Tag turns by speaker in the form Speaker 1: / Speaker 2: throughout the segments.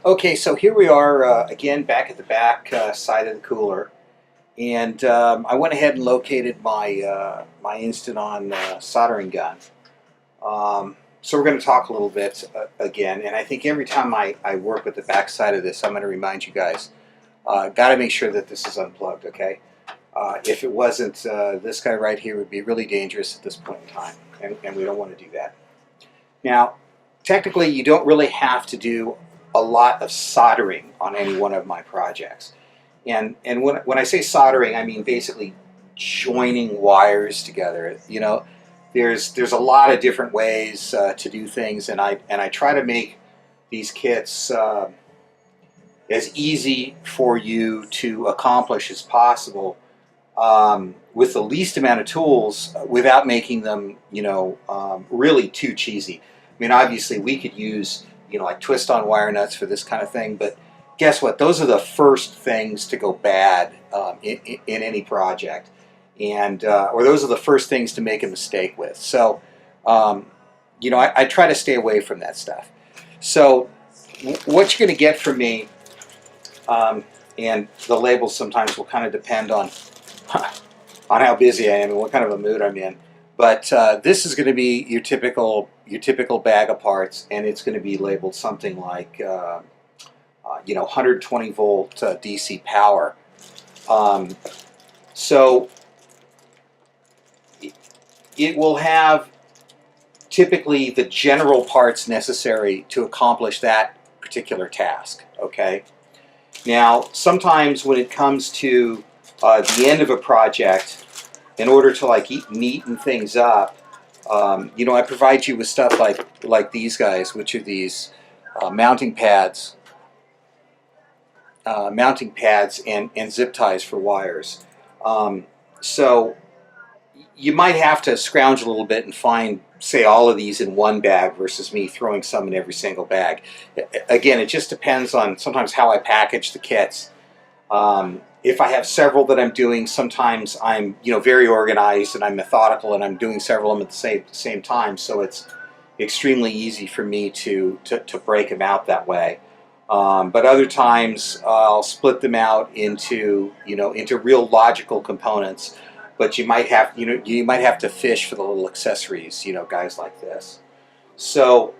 Speaker 1: Okay, so here we are again back at the back side of the cooler, and I went ahead and located my instant-on soldering gun. So we're going to talk a little bit again, and I think every time I work with the back side of this, I'm going to remind you guys, got to make sure that this is unplugged, okay? If it wasn't, this guy right here would be really dangerous at this point in time, and we don't want to do that. Now, technically, you don't really have to do a lot of soldering on any one of my projects. And when I say soldering, I mean basically joining wires together. You know, there's a lot of different ways to do things, and I try to make these kits as easy for you to accomplish as possible with the least amount of tools without making them, really too cheesy. I mean, obviously, we could use, like twist-on wire nuts for this kind of thing, but guess what? Those are the first things to go bad in any project, and or those are the first things to make a mistake with. So, I try to stay away from that stuff. So, what you're going to get from me, and the labels sometimes will kind of depend on how busy I am and what kind of a mood I'm in. But this is going to be your typical bag of parts, and it's going to be labeled something like 120 volt DC power. So it will have typically the general parts necessary to accomplish that particular task. Okay. Now, sometimes when it comes to the end of a project, in order to neaten things up, I provide you with stuff like these guys, which are these mounting pads and zip ties for wires. So you might have to scrounge a little bit and find, say, all of these in one bag versus me throwing some in every single bag. Again, it just depends on sometimes how I package the kits. If I have several that I'm doing, sometimes I'm very organized and I'm methodical and I'm doing several of them at the same time, so it's extremely easy for me to break them out that way. But other times I'll split them out into real logical components. But you might have to fish for the little accessories, guys like this. So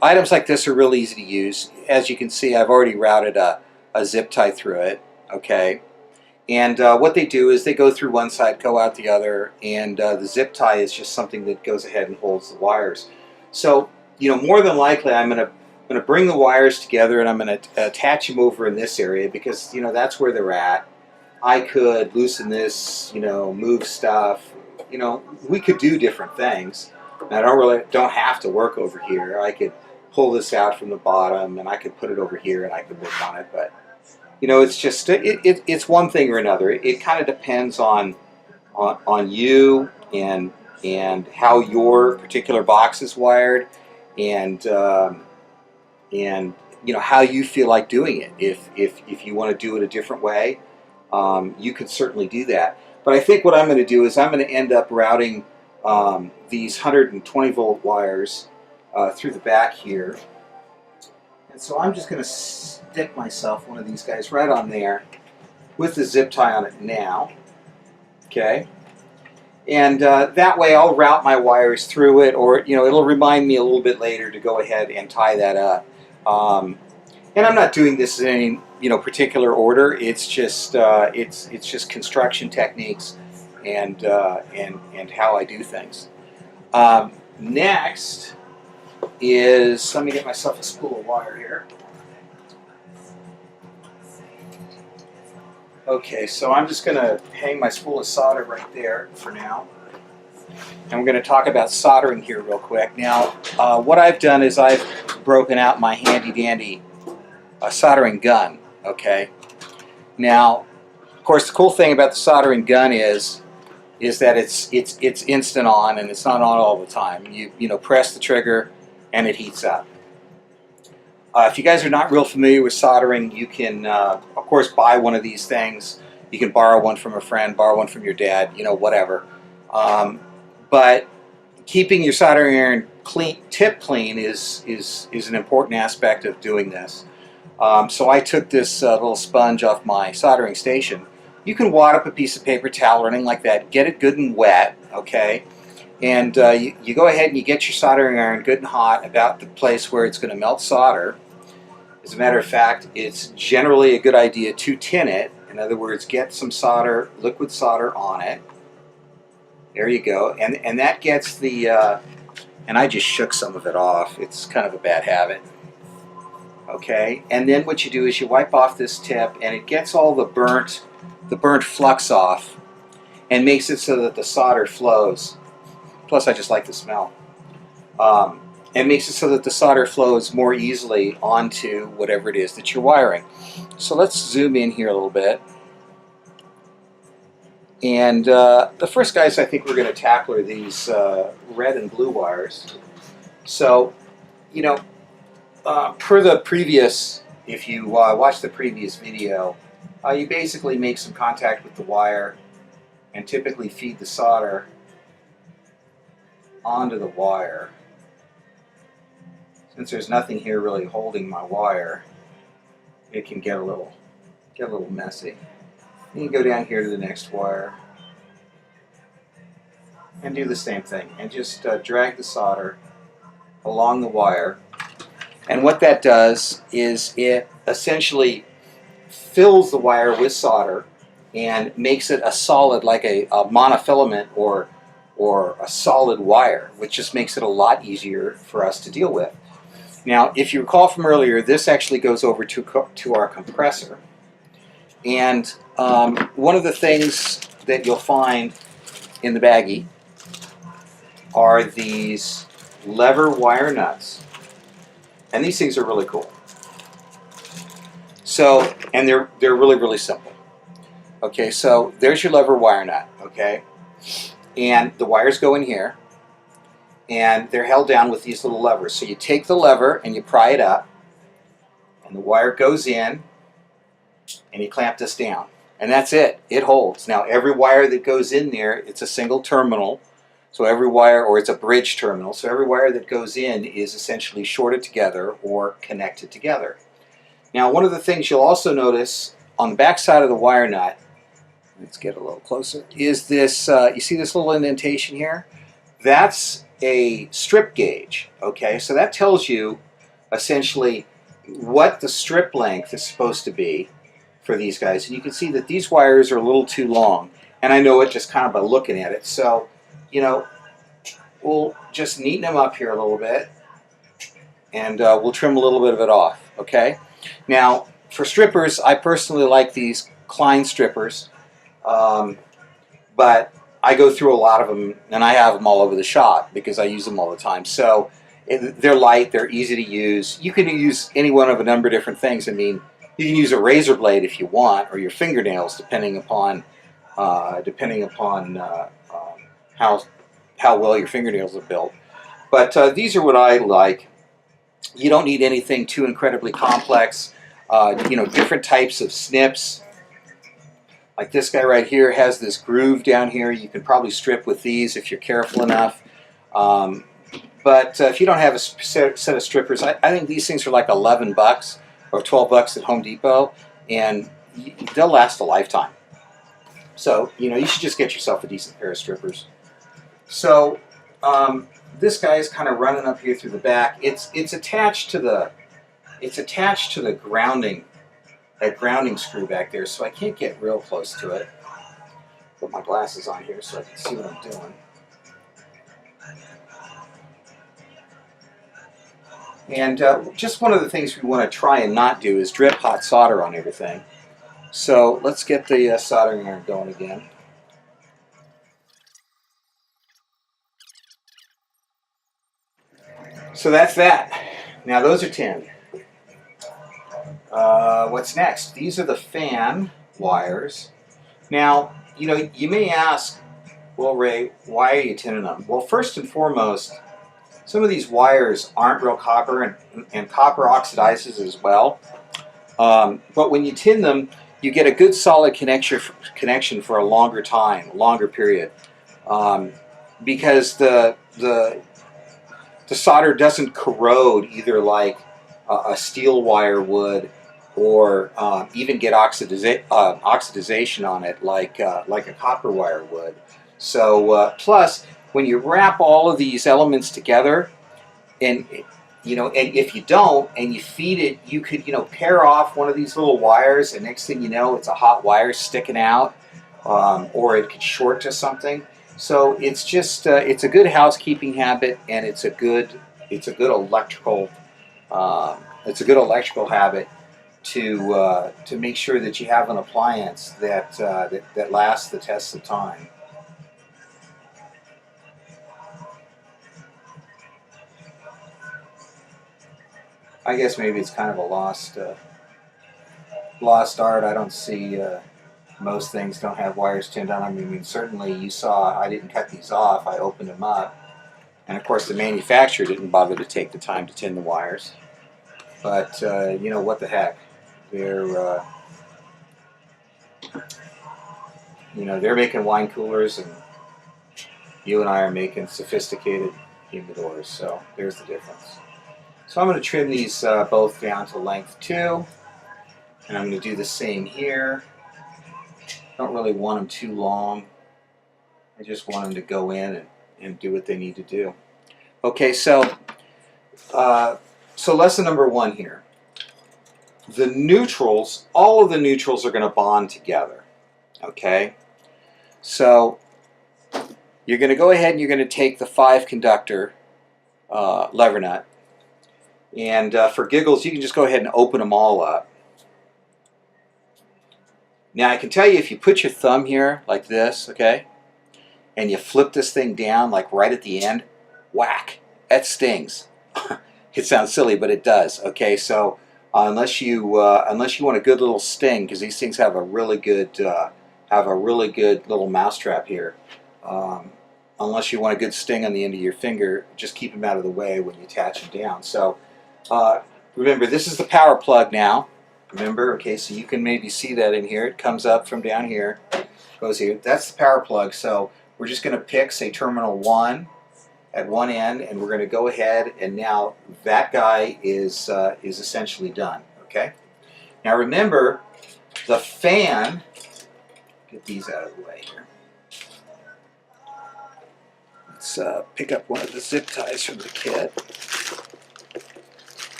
Speaker 1: items like this are real easy to use. As you can see, I've already routed a zip tie through it, okay? And what they do is they go through one side, go out the other, and the zip tie is just something that goes ahead and holds the wires. So, more than likely I'm going to bring the wires together, and I'm going to attach them over in this area because, that's where they're at. I could loosen this, move stuff. We could do different things. And I don't have to work over here. I could pull this out from the bottom, and I could put it over here, and I could work on it. But it's just it's one thing or another. It kind of depends on you and how your particular box is wired, and how you feel like doing it. If you want to do it a different way, you could certainly do that. But I think what I'm going to do is I'm going to end up routing these 120 volt wires through the back here. And so I'm just going to stick myself one of these guys right on there with the zip tie on it now. Okay. And that way I'll route my wires through it, or it'll remind me a little bit later to go ahead and tie that up. And I'm not doing this in any particular order. It's just construction techniques and how I do things. Next is, let me get myself a spool of wire here. Okay, so I'm just going to hang my spool of solder right there for now. And we're going to talk about soldering here real quick. Now, what I've done is I've broken out my handy-dandy soldering gun. Okay. Now, of course, the cool thing about the soldering gun is that it's instant on, and it's not on all the time. You press the trigger and it heats up. If you guys are not real familiar with soldering, you can of course buy one of these things. You can borrow one from a friend, borrow one from your dad, whatever. But keeping your soldering iron tip clean is an important aspect of doing this. So I took this little sponge off my soldering station. You can wad up a piece of paper towel or anything like that, get it good and wet, okay? And you go ahead and you get your soldering iron good and hot about the place where it's going to melt solder. As a matter of fact, it's generally a good idea to tin it. In other words, get some solder, liquid solder on it. There you go. And that gets the, and I just shook some of it off. It's kind of a bad habit. Okay, and then what you do is you wipe off this tip and it gets all the burnt flux off and makes it so that the solder flows. Plus I just like the smell. And makes it so that the solder flows more easily onto whatever it is that you're wiring. So let's zoom in here a little bit. And the first guys I think we're going to tackle are these red and blue wires. So, you know, per the previous, if you watch the previous video, you basically make some contact with the wire and typically feed the solder onto the wire. Since there's nothing here really holding my wire, it can get a little messy. You can go down here to the next wire and do the same thing and just drag the solder along the wire. And what that does is it essentially fills the wire with solder and makes it a solid, like a monofilament or a solid wire, which just makes it a lot easier for us to deal with. Now, if you recall from earlier, this actually goes over to our compressor. And one of the things that you'll find in the baggie are these lever wire nuts. And these things are really cool. So, and they're really, really simple. Okay, so there's your lever wire nut, okay? And the wires go in here, and they're held down with these little levers. So you take the lever and you pry it up, and the wire goes in, and you clamp this down. And that's it. It holds. Now, every wire that goes in there, it's a single terminal. So every wire, or it's a bridge terminal, so every wire that goes in is essentially shorted together or connected together. Now, one of the things you'll also notice on the back side of the wire nut, let's get a little closer, is this, you see this little indentation here? That's a strip gauge, okay? So that tells you essentially what the strip length is supposed to be for these guys. And you can see that these wires are a little too long. And I know it just kind of by looking at it. So, you know, we'll just neaten them up here a little bit. And we'll trim a little bit of it off, okay? Now, for strippers, I personally like these Klein strippers. But I go through a lot of them, and I have them all over the shop because I use them all the time. So they're light, they're easy to use. You can use any one of a number of different things. I mean, you can use a razor blade if you want, or your fingernails, depending upon how well your fingernails are built. But these are what I like. You don't need anything too incredibly complex. You know, different types of snips. Like this guy right here has this groove down here. You can probably strip with these if you're careful enough. But if you don't have a set of strippers, I think these things are like 11 bucks or 12 bucks at Home Depot, and they'll last a lifetime. So, you know, you should just get yourself a decent pair of strippers. So, this guy is kind of running up here through the back. It's attached to the grounding. That grounding screw back there, so I can't get real close to it. Put my glasses on here so I can see what I'm doing. And just one of the things we want to try and not do is drip hot solder on everything. So let's get the soldering iron going again. So that's that. Now those are tinned. What's next? These are the fan wires. Now, you know, you may ask, well, Ray, why are you tinning them? Well, first and foremost, some of these wires aren't real copper, and copper oxidizes as well. But when you tin them, you get a good solid connection for a longer time, a longer period. because the solder doesn't corrode either like a steel wire would, or even get oxidization on it like a copper wire would. So plus, when you wrap all of these elements together, and and if you don't and you feed it, you could pair off one of these little wires, and next thing you know, it's a hot wire sticking out, or it could short to something. So it's just it's a good housekeeping habit, and it's a good electrical habit to make sure that you have an appliance that lasts the test of time. I guess maybe it's kind of a lost art. I don't see most things don't have wires tinned on them. I mean, certainly you saw I didn't cut these off. I opened them up, and of course the manufacturer didn't bother to take the time to tin the wires. But what the heck? They're they're making wine coolers, and you and I are making sophisticated humidors. So there's the difference. So I'm going to trim these both down to length 2, and I'm going to do the same here. Don't really want them too long. I just want them to go in and do what they need to do. Okay, so lesson number 1 here. The neutrals, all of the neutrals are going to bond together. Okay, so you're going to go ahead and you're going to take the 5 conductor lever nut. And for giggles, you can just go ahead and open them all up. Now I can tell you, if you put your thumb here like this, okay, and you flip this thing down like right at the end, whack, that stings. It sounds silly, but it does. Okay, so unless you want a good little sting, because these things have a really good little mousetrap here. Unless you want a good sting on the end of your finger, just keep them out of the way when you attach them down. So remember, this is the power plug now. Remember, okay, so you can maybe see that in here. It comes up from down here, goes here. That's the power plug. So we're just going to pick, say, terminal 1 at one end, and we're going to go ahead, and now that guy is essentially done. Okay. Now remember, the fan. Get these out of the way here. Let's pick up one of the zip ties from the kit.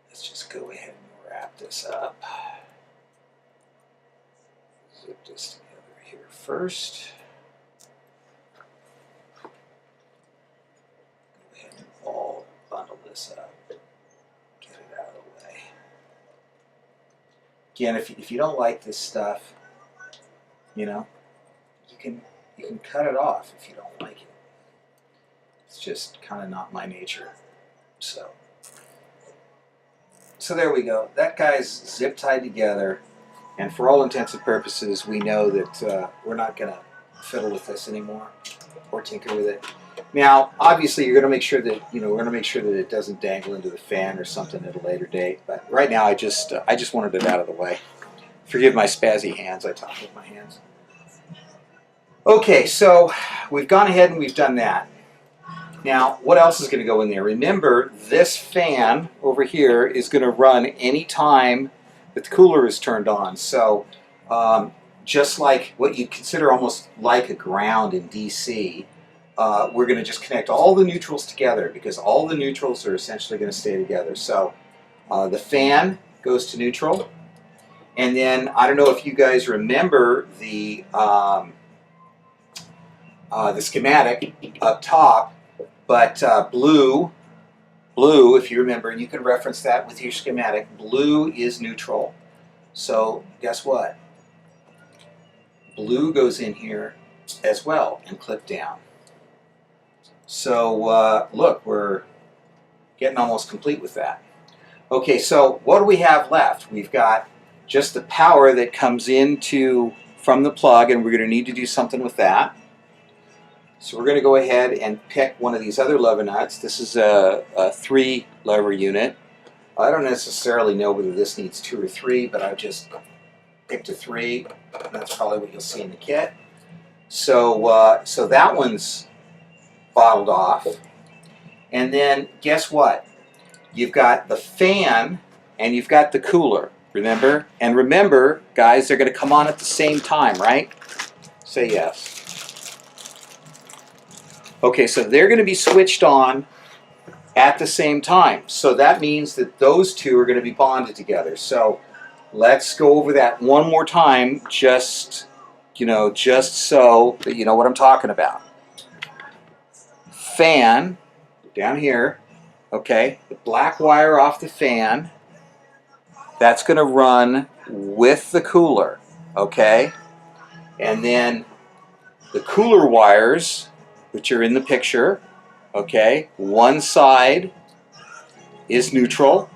Speaker 1: Let's just go ahead and wrap this up. Zip this together here first. Go ahead and all bundle this up. Get it out of the way. Again, if you don't like this stuff, you can cut it off if you don't like it. It's just kind of not my nature. So there we go. That guy's zip tied together, and for all intents and purposes, we know that we're not going to fiddle with this anymore or tinker with it. Now, obviously, you're going to make sure that it doesn't dangle into the fan or something at a later date. But right now, I just wanted it out of the way. Forgive my spazzy hands. I talk with my hands. Okay, so we've gone ahead and we've done that. Now, what else is going to go in there? Remember, this fan over here is going to run any time that the cooler is turned on. So just like what you'd consider almost like a ground in DC, we're going to just connect all the neutrals together, because all the neutrals are essentially going to stay together. So the fan goes to neutral. And then, I don't know if you guys remember the schematic up top, but blue, if you remember, and you can reference that with your schematic, blue is neutral. So guess what? Blue goes in here as well and clip down. So look, we're getting almost complete with that. Okay, so what do we have left? We've got just the power that comes from the plug, and we're going to need to do something with that. So we're going to go ahead and pick one of these other lever nuts. This is a 3 lever unit. I don't necessarily know whether this needs 2 or 3, but I've just picked a 3. That's probably what you'll see in the kit. So, so that one's bottled off. And then guess what? You've got the fan and you've got the cooler, remember? And remember, guys, they're going to come on at the same time, right? Say yes. Okay, so they're going to be switched on at the same time. So that means that those two are going to be bonded together. So let's go over that one more time, just so that you know what I'm talking about. Fan, down here, okay, the black wire off the fan, that's going to run with the cooler, okay? And then the cooler wires, which are in the picture, okay, one side is neutral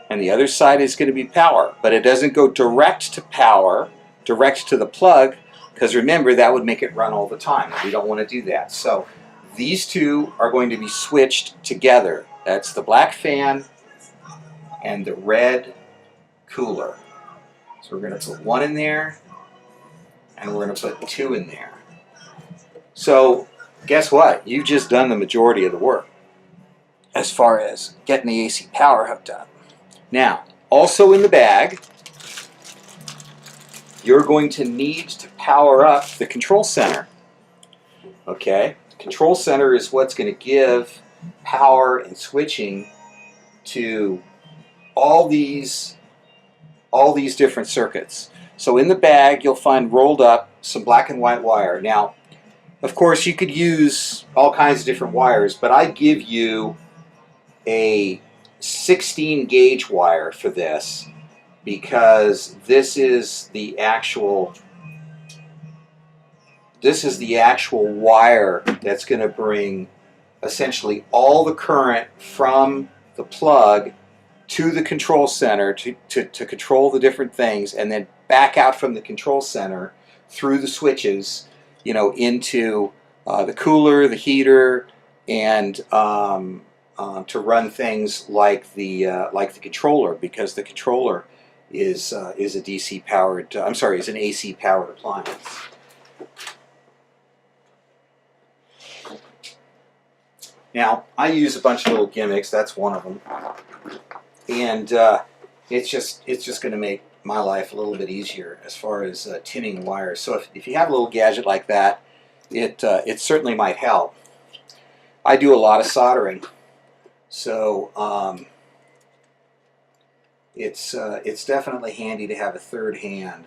Speaker 1: and the other side is going to be power. But it doesn't go direct to power, direct to the plug, because remember, that would make it run all the time. We don't want to do that. So these two are going to be switched together. That's the black fan and the red cooler. So we're going to put one in there and we're going to put two in there. So guess what? You've just done the majority of the work as far as getting the AC power hooked up. Now, also in the bag, you're going to need to power up the control center. Okay? The control center is what's going to give power and switching to all these different circuits. So in the bag, you'll find rolled up some black and white wire. Now, of course, you could use all kinds of different wires, but I give you a 16 gauge wire for this because this is the actual wire that's going to bring essentially all the current from the plug to the control center to control the different things, and then back out from the control center through the switches, into the cooler, the heater, and to run things like the controller, because the controller is a DC powered. Is an AC powered appliance. Now I use a bunch of little gimmicks. That's one of them, and it's just going to make my life a little bit easier as far as tinning wires. So if you have a little gadget like that, it certainly might help. I do a lot of soldering, so it's definitely handy to have a third hand.